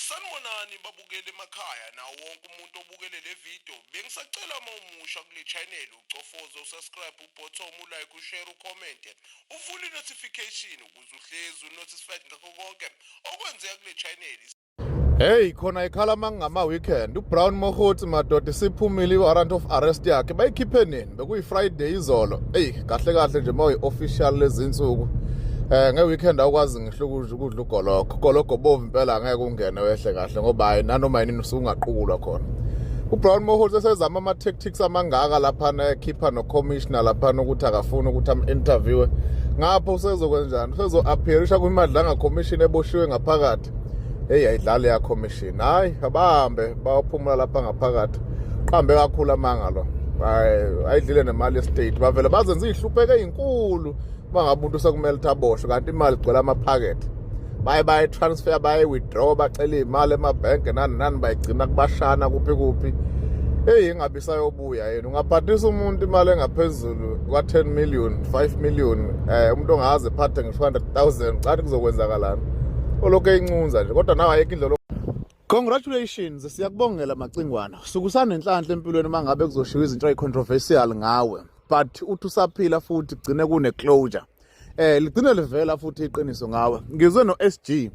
Sanibonani babukele emakhaya nawo wonke umuntu obukele le video. Bengisacela uma umusha kule channel ucofoze usubscribe ubutton ulike ushare ucomment uvule notification ukuze uhlezi unotified ngakho konke okwenzeka kule channel. Hey khona ikhala mangama weekend uBrown Mohothi madoda siphumile iwarrant of arrest yakhe bayikhiphe nini bekuyi Friday izolo. Hey kahle kahle nje mayi official lezinsuku ngeweekend awukwazi ngihlukuza ukudla ugologo bovu impela angeke ungene wehle kahle ngoba hayi nanoma yini usungaqhukulwa khona. uBrown Mohothi esezama ama tactics amangaka lapha ekhipha no commissioner lapha ukuthi akafuna ukuthi am-interview ngapho usezokwenzani usezo-appearisha kwimadlanga commission eboshiwe ngaphakathi. Hey ayidlale ya commission hayi abahambe bayophumula lapha ngaphakathi qhambe kakhulu amanga lo ayidlile nemali ye-state bavele bazenza ihlupheke ezinkulu bangabuntu sekumele thaboshwe kanti imali igcwele amaphakethe baye transfer baye withdraw bacela imali emabhenke nani bayigcina kubashana kuphi hey ingabe sayobuya yena ungaphathisa umuntu imali engaphezulu kwa 10 million 5 million umuntu ongaze ephathe nge-200,000 cathi kuzokwenzakalana olokho incunza nje kodwa nawe ayekho indlela. Congratulations siyakubongela Macingwana sukusana enhlanhla empilweni mangabe kuzoshiwa izinto ezicontroversial ngawe but uthi usaphila futhi gcine kune closure ligcine livela futhi iqiniso ngawe. Ngizwe no SG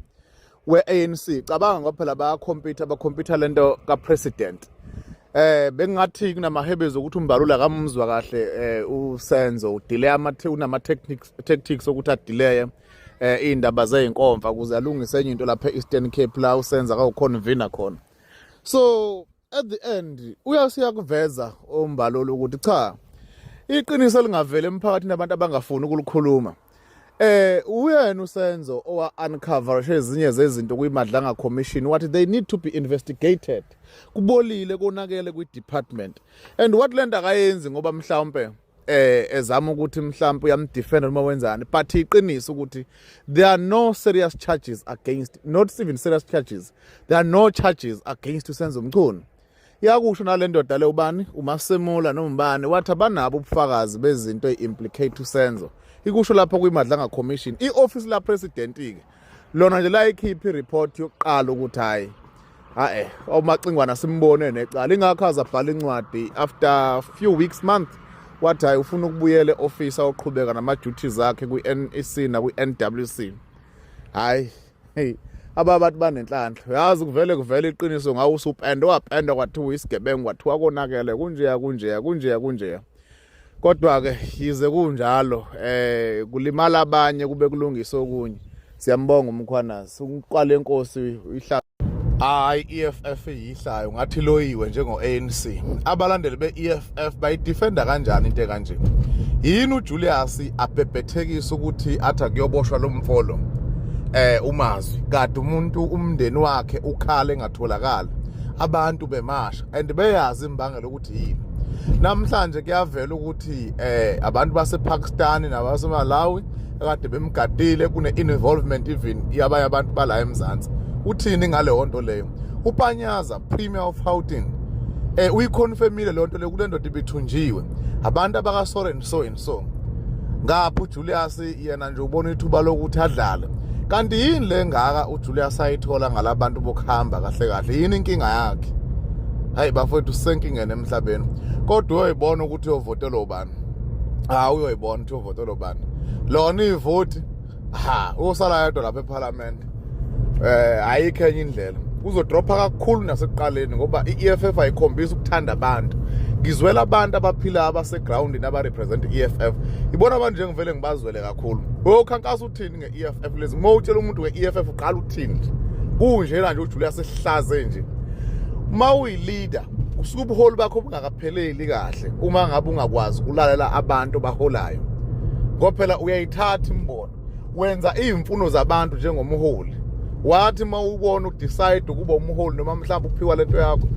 we ANC cabanga ngoba phela bakhompyutha lento ka president bengathi kunamahebezo ukuthi umbalula kamuzwa kahle usenzo delay unama tactics ukuthi adelay indaba zeinkomfa ukuze alungise enye into lapha eEastern Cape la usenza kakhona khona. So at the end uyasiya kuveza umbalolo ukuthi cha iqiniso lingavela emphakathini abantu abangafuni ukulikhuluma. Uyena usenzo owa uncover ezinye zezinto kuyimadlanga commission what they need to be investigated kubolile konakele kwi department and what lenda akayenzi ngoba mhlawumbe ezama ukuthi mhlawumbe uyamdefend noma wenzani but iqiniso ukuthi there are no serious charges against not even serious charges there are no charges against usenzo Mchunu. Yakusho nalendoda le ubani uMasemula nombani wathi abanabo ubufakazi bezinto ezimplicate usenzo ikusho lapha kuyimadlanga commission ioffice la president ke lona nje la ikhiphi report yokuqala ukuthi hayi uMacingwana simbone necala ingakho azabhala incwadi after few weeks month wathi hayi ufuna ukubuyela eoffice awuqhubeka nama duties zakhe kwi-NEC na kwi-NWC. Hayi hey abantu banenhlanhla yazi kuvele iqiniso ngawo usupenda wapenda kwathiwa isigebengu kwathiwa konakele kunjeya kodwa ke yize kunjalo kulimala abanye kube kulungisa okunye. Siyambonga umkhwanazi uqwale inkosi ihla EFF yihlayo ngathi loyiwe njengo ANC abalandeli beEFF bayidefenda kanjani into kanje yini uJulius abhebhethekisa ukuthi athi akuyoboshwa lo mfolo umazwi kade umuntu umndeni wakhe ukhala engatholakala abantu bemasha and beyazi imbangela ukuthi yini. Namhlanje kuyavela ukuthi abantu basePakistan nabaseMalawi kade bemgadile kune involvement even yabanye abantu bala eMzansi. Uthini ngale honto leyo uPanyaza Premier of Gauteng uyiconfirmile le honto le kule ndoda ibithunjiwe abantu abaka so ngapha uJulius yena nje ubona ithuba lokuthi adlale kanti yini le ngaka uJulius ayithola ngalabantu bokuhamba kahle yini inkinga yakhe. Hayi bafowethu senkingene emhlabeni kodwa uyayibona ukuthi uyovotela ubani uyoyibona ukuthi uyovotela ubani lona ivoti usala yedwa lapha eParliament ayikho enye indlela uzodropa kakhulu nasekuqaleni ngoba iEFF ayikhombisa ukuthanda abantu. Ngizwela abantu abaphila abaseground nabarepresent iEFF ibona abantu nje ngivele ngibazwele kakhulu. Ukhankasa uthini ngeEFF lezi mawutshela umuntu ngeEFF uqala uthini kunjena nje uJulius esihlaze nje mawi leader usuke ubuholi bakho bungakapheleli kahle uma ngabe ungakwazi ukulalela abantu baholayo ngoba phela uyayithatha imbono wenza izimfuno zabantu njengomholi wathi mawubona udecide ukuba umholi noma mhlawumbe uphiwa lento yakho